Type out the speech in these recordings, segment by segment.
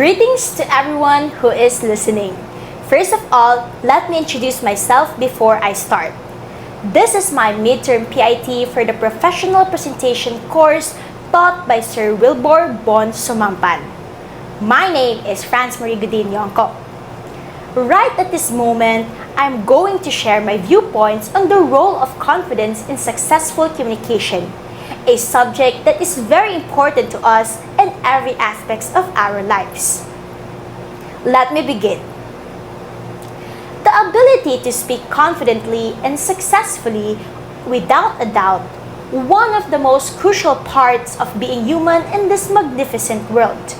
Greetings to everyone who is listening. First of all, let me introduce myself before I start. This is my midterm PIT for the Professional Presentation course taught by Sir Wilbur Bon Sumampan. My name is Franz Marie Godin Yonko. Right at this moment, I'm going to share my viewpoints on the role of confidence in successful communication, a subject that is very important to us in every aspect of our lives. Let me begin. The ability to speak confidently and successfully, without a doubt, one of the most crucial parts of being human in this magnificent world.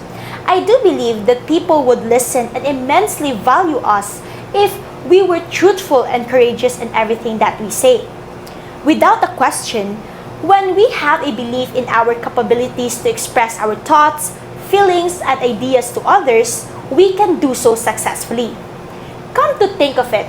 I do believe that people would listen and immensely value us if we were truthful and courageous in everything that we say. Without a question, when we have a belief in our capabilities to express our thoughts, feelings, and ideas to others, we can do so successfully. Come to think of it,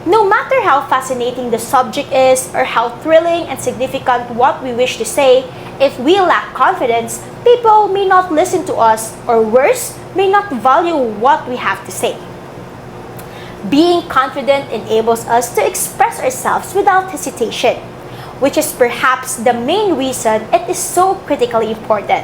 no matter how fascinating the subject is or how thrilling and significant what we wish to say, if we lack confidence, people may not listen to us, or worse, may not value what we have to say. Being confident enables us to express ourselves without hesitation, which is perhaps the main reason it is so critically important.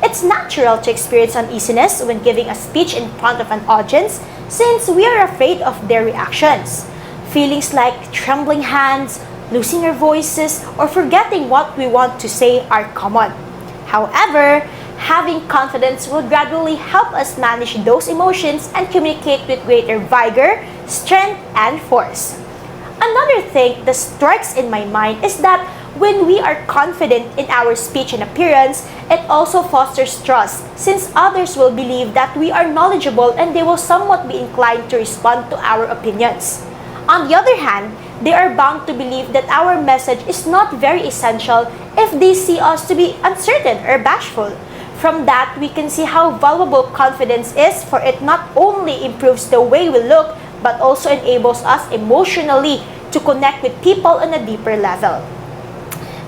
It's natural to experience uneasiness when giving a speech in front of an audience since we are afraid of their reactions. Feelings like trembling hands, losing our voices, or forgetting what we want to say are common. However, having confidence will gradually help us manage those emotions and communicate with greater vigor, strength, and force. Another thing that strikes in my mind is that when we are confident in our speech and appearance, it also fosters trust since others will believe that we are knowledgeable and they will somewhat be inclined to respond to our opinions. On the other hand, they are bound to believe that our message is not very essential if they see us to be uncertain or bashful. From that, we can see how valuable confidence is, for it not only improves the way we look, but also enables us emotionally to connect with people on a deeper level.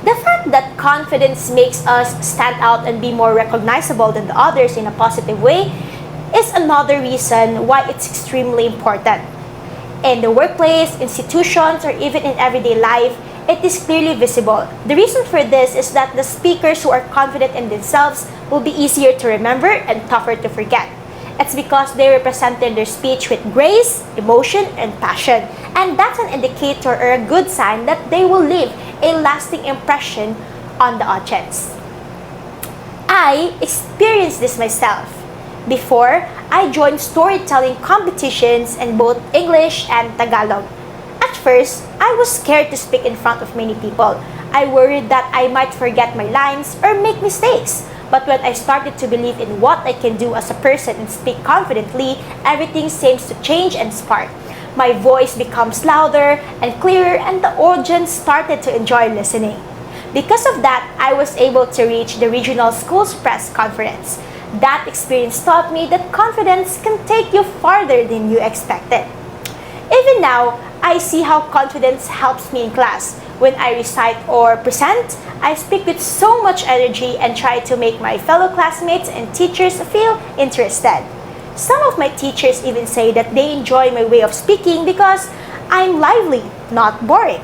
The fact that confidence makes us stand out and be more recognizable than the others in a positive way is another reason why it's extremely important. In the workplace, institutions, or even in everyday life, it is clearly visible. The reason for this is that the speakers who are confident in themselves will be easier to remember and tougher to forget. It's because they represented their speech with grace, emotion, and passion. And that's an indicator or a good sign that they will leave a lasting impression on the audience. I experienced this myself. Before, I joined storytelling competitions in both English and Tagalog. At first, I was scared to speak in front of many people. I worried that I might forget my lines or make mistakes. But when I started to believe in what I can do as a person and speak confidently, everything seems to change and spark. My voice becomes louder and clearer, and the audience started to enjoy listening. Because of that, I was able to reach the regional school's press conference. That experience taught me that confidence can take you farther than you expected. Even now, I see how confidence helps me in class. When I recite or present, I speak with so much energy and try to make my fellow classmates and teachers feel interested. Some of my teachers even say that they enjoy my way of speaking because I'm lively, not boring.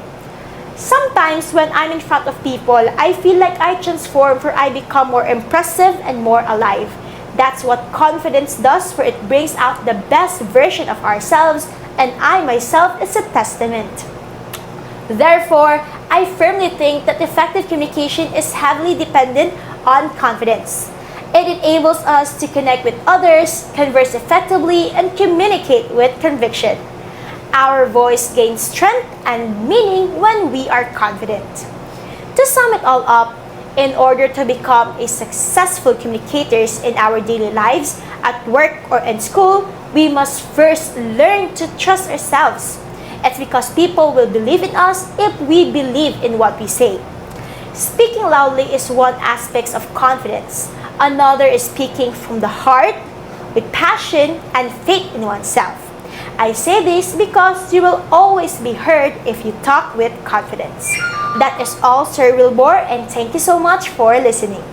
Sometimes when I'm in front of people, I feel like I transform, for I become more impressive and more alive. That's what confidence does, for it brings out the best version of ourselves, and I myself is a testament. Therefore, I firmly think that effective communication is heavily dependent on confidence. It enables us to connect with others, converse effectively, and communicate with conviction. Our voice gains strength and meaning when we are confident. To sum it all up, in order to become a successful communicators in our daily lives, at work or in school, we must first learn to trust ourselves. It's because people will believe in us if we believe in what we say. Speaking loudly is one aspect of confidence. Another is speaking from the heart, with passion and faith in oneself. I say this because you will always be heard if you talk with confidence. That is all, Sir Wilbur, and thank you so much for listening.